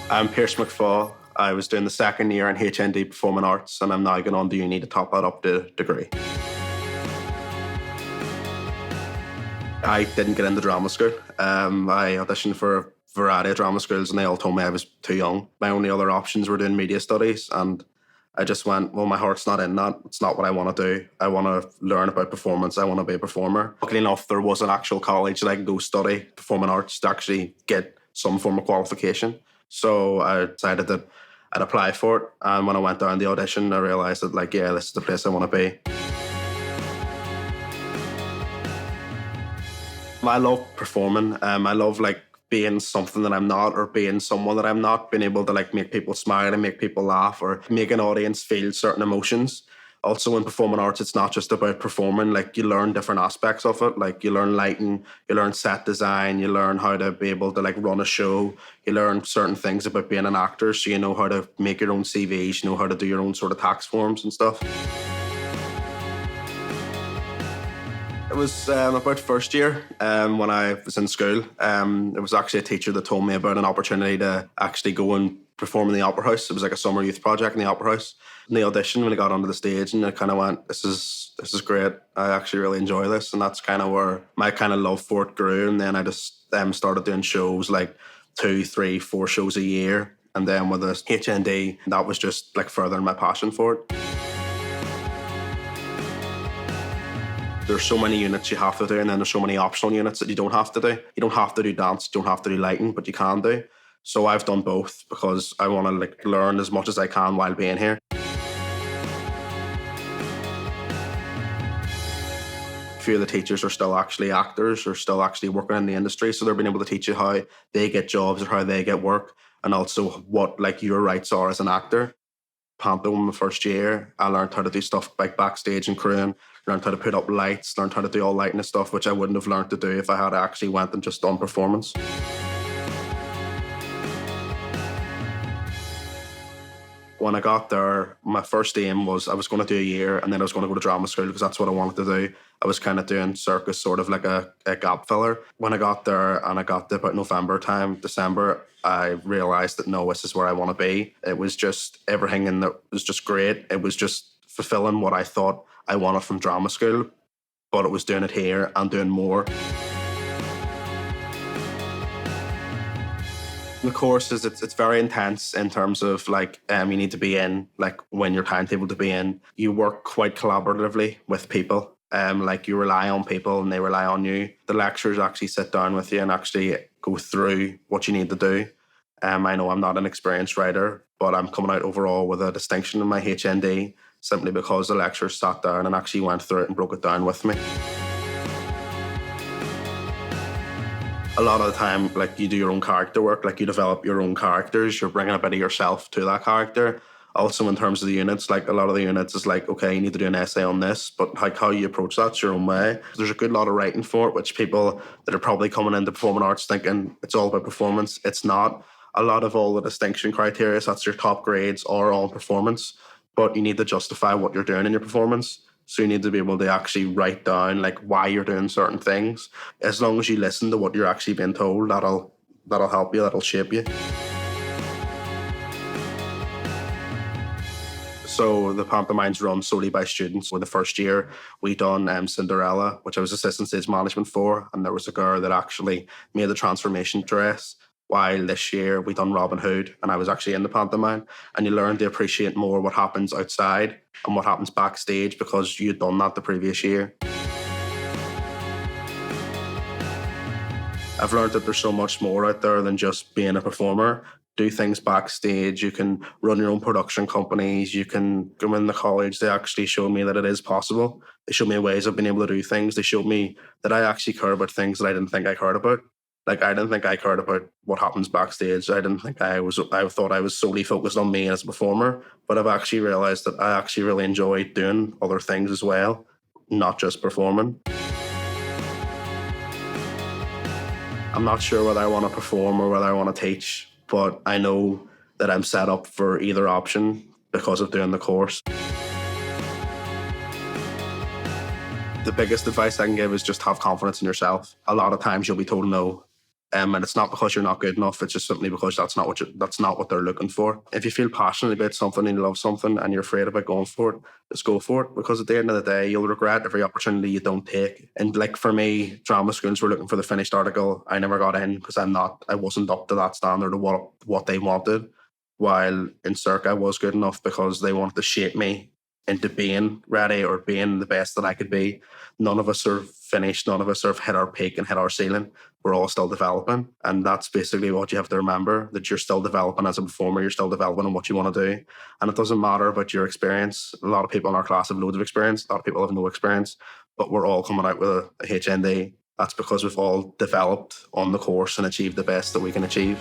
I'm Pearce McFall. I was doing the second year in HND Performing Arts, and I'm now going on to uni to top that up to degree. I didn't get into drama school. I auditioned for a variety of drama schools, and they all told me I was too young. My only other options were doing media studies, and I just went, well, my heart's not in that. It's not what I want to do. I want to learn about performance. I want to be a performer. Luckily enough, there was an actual college that I could go study performing arts to actually get some form of qualification. So I decided that I'd apply for it. And when I went down the audition, I realised that, this is the place I want to be. I love performing. I love being something that I'm not, or being someone that I'm not, being able to make people smile and make people laugh, or make an audience feel certain emotions. Also in performing arts, it's not just about performing. You learn different aspects of it. You learn lighting, you learn set design, you learn how to be able to run a show. You learn certain things about being an actor, so you know how to make your own CVs, you know how to do your own sort of tax forms and stuff. It was about first year when I was in school. It was actually a teacher that told me about an opportunity to actually go and perform in the Opera House. It was like a summer youth project in the Opera House. In the audition, when I got onto the stage, and I kind of went, this is great. I actually really enjoy this. And that's kind of where my kind of love for it grew. And then I just started doing shows, 2, 3, 4 shows a year. And then with the HND, that was just furthering my passion for it. There's so many units you have to do, and then there's so many optional units that you don't have to do. You don't have to do dance, you don't have to do lighting, but you can do. So I've done both because I want to learn as much as I can while being here. A few of the teachers are still actually actors, or still actually working in the industry, so they're being able to teach you how they get jobs or how they get work, and also what your rights are as an actor. Panto in the first year, I learned how to do stuff like backstage and crewing, learned how to put up lights, learned how to do all lighting and stuff, which I wouldn't have learned to do if I had actually went and just done performance. When I got there, my first aim was I was going to do a year, and then I was going to go to drama school because that's what I wanted to do. I was kind of doing circus, sort of like a gap filler. When I got there, and I got to about November time, December, I realised that no, this is where I want to be. It was just everything in there was just great. It was just fulfilling what I thought I wanted from drama school, but it was doing it here and doing more. The course is it's very intense in terms of you need to be in when your timetable to be in. You work quite collaboratively with people. You rely on people and they rely on you. The lecturers actually sit down with you and actually go through what you need to do. I know I'm not an experienced writer, but I'm coming out overall with a distinction in my HND simply because the lecturers sat down and actually went through it and broke it down with me. A lot of the time, you do your own character work, you develop your own characters, you're bringing a bit of yourself to that character. Also, in terms of the units, a lot of the units is okay, you need to do an essay on this, but how you approach that's your own way. There's a good lot of writing for it, which people that are probably coming into performing arts thinking it's all about performance. It's not. A lot of all the distinction criteria, so that's your top grades, are on performance, but you need to justify what you're doing in your performance. So you need to be able to actually write down why you're doing certain things. As long as you listen to what you're actually being told, that'll help you, that'll shape you. So the pantomime's run solely by students. For the first year, we done Cinderella, which I was assistant stage management for, and there was a girl that actually made the transformation dress. While this year we done Robin Hood, and I was actually in the pantomime, and you learn to appreciate more what happens outside and what happens backstage because you'd done that the previous year. I've learned that there's so much more out there than just being a performer. Do things backstage, you can run your own production companies, you can go in the college. They actually showed me that it is possible. They showed me ways of being able to do things. They showed me that I actually care about things that I didn't think I cared about. I didn't think I cared about what happens backstage. I thought I was solely focused on me as a performer, but I've actually realised that I actually really enjoy doing other things as well, not just performing. I'm not sure whether I want to perform or whether I want to teach, but I know that I'm set up for either option because of doing the course. The biggest advice I can give is just have confidence in yourself. A lot of times you'll be told no, And it's not because you're not good enough. It's just simply because that's not what they're looking for. If you feel passionate about something and you love something and you're afraid about going for it, just go for it. Because at the end of the day, you'll regret every opportunity you don't take. And like for me, drama schools were looking for the finished article. I never got in because I wasn't up to that standard of what they wanted. While in SERC, I was good enough because they wanted to shape me into being ready or being the best that I could be. None of us are finished. None of us have hit our peak and hit our ceiling. We're all still developing. And that's basically what you have to remember, that you're still developing as a performer. You're still developing on what you want to do. And it doesn't matter about your experience. A lot of people in our class have loads of experience. A lot of people have no experience. But we're all coming out with a HND. That's because we've all developed on the course and achieved the best that we can achieve.